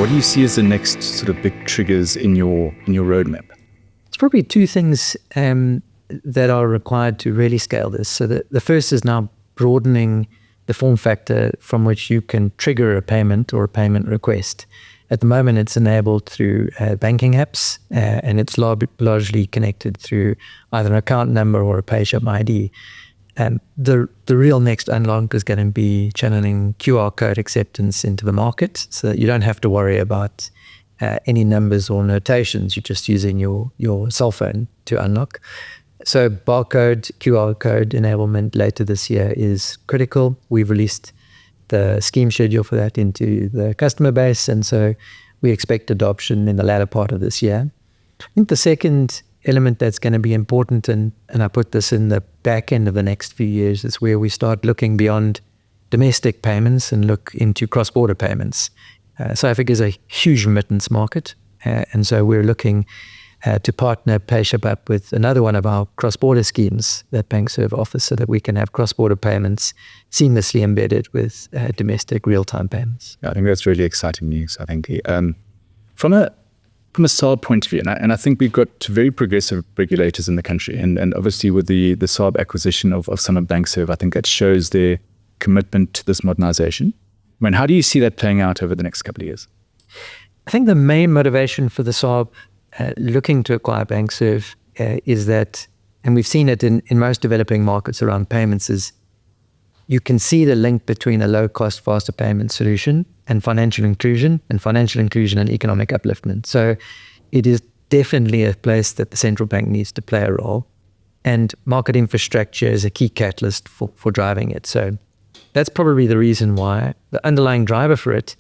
What do you see as the next sort of big triggers in your roadmap? It's probably two things that are required to really scale this. So the first is now broadening the form factor from which you can trigger a payment or a payment request. At the moment, it's enabled through banking apps, and it's largely connected through either an account number or a PayShap ID. And the real next unlock is going to be channeling QR code acceptance into the market, so that you don't have to worry about any numbers or notations. You're just using your cell phone to unlock. So barcode, QR code enablement later this year is critical. We've released the scheme schedule for that into the customer base, and so we expect adoption in the latter part of this year. I think the second element that's going to be important, and I put this in the back end of the next few years, is where we start looking beyond domestic payments and look into cross-border payments. South Africa is a huge remittance market, and so we're looking to partner PayShap up with another one of our cross-border schemes that BankServ offers, so that we can have cross-border payments seamlessly embedded with domestic real-time payments. I think that's really exciting news. I think from a SARB point of view, and I think we've got very progressive regulators in the country, and obviously with the SARB acquisition of some of BankServ, I think that shows their commitment to this modernization. I mean, how do you see that playing out over the next couple of years? I think the main motivation for the SARB looking to acquire BankServ is that, and we've seen it in most developing markets around payments, is you can see the link between a low-cost, faster payment solution and financial inclusion and economic upliftment. So it is definitely a place that the central bank needs to play a role, and market infrastructure is a key catalyst for driving it. So that's probably the reason why. The underlying driver for it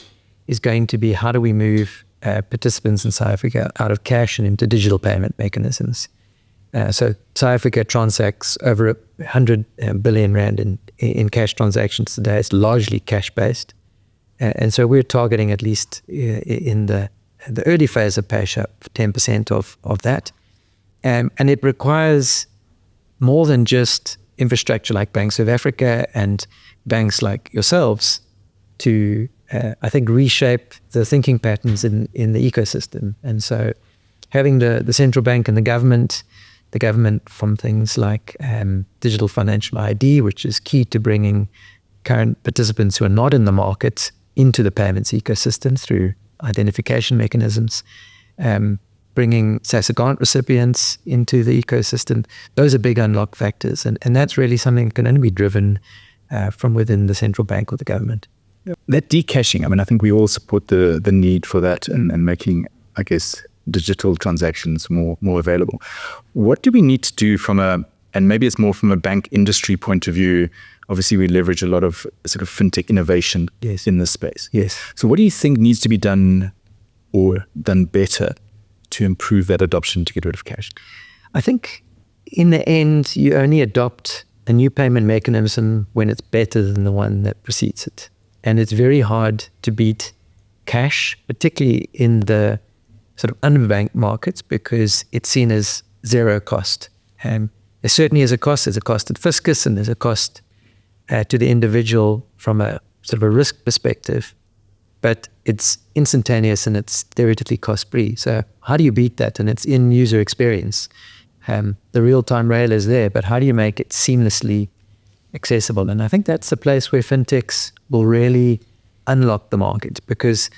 is going to be, how do we move participants in South Africa out of cash and into digital payment mechanisms? So South Africa transacts over 100 billion rand in cash transactions today. It's largely cash-based. And so we're targeting, at least in the early phase of PayShap, 10% of that. And it requires more than just infrastructure like BankServAfrica and banks like yourselves to, I think, reshape the thinking patterns in the ecosystem. And so having the central bank and the government from things like digital financial ID, which is key to bringing current participants who are not in the market into the payments ecosystem through identification mechanisms, bringing SASSA grant recipients into the ecosystem. Those are big unlock factors, and that's really something that can only be driven from within the central bank or the government. That decaching, I mean, I think we all support the need for that and making, I guess, digital transactions more available. What do we need to do and maybe it's more from a bank industry point of view? Obviously, we leverage a lot of sort of fintech innovation in this space. Yes. So what do you think needs to be done or done better to improve that adoption to get rid of cash? I think in the end, you only adopt a new payment mechanism when it's better than the one that precedes it. And it's very hard to beat cash, particularly in the sort of unbanked markets, because it's seen as zero cost. There certainly is a cost. There's a cost at fiscus, and there's a cost to the individual from a sort of a risk perspective, but it's instantaneous and it's theoretically cost-free. So how do you beat that? And it's in user experience. The real-time rail is there, but how do you make it seamlessly accessible? And I think that's the place where fintechs will really unlock the market, because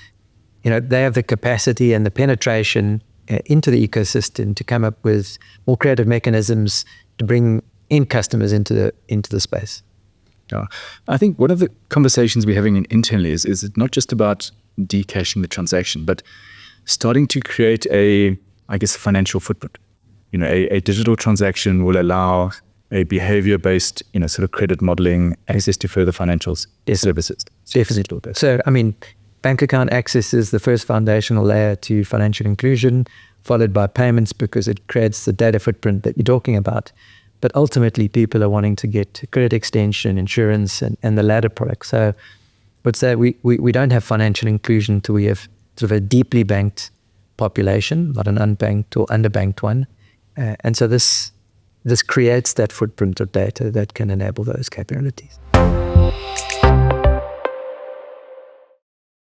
they have the capacity and the penetration into the ecosystem to come up with more creative mechanisms to bring in customers into the space. Yeah. I think one of the conversations we're having internally is not just about decaching the transaction, but starting to create a financial footprint. A digital transaction will allow a behavior-based, sort of credit modeling, access to further financial services. Definitely. So, I mean, bank account access is the first foundational layer to financial inclusion, followed by payments, because it creates the data footprint that you're talking about. But ultimately, people are wanting to get credit extension, insurance, and the latter products. So, but say we don't have financial inclusion until we have sort of a deeply banked population, not an unbanked or underbanked one. And so this creates that footprint of data that can enable those capabilities.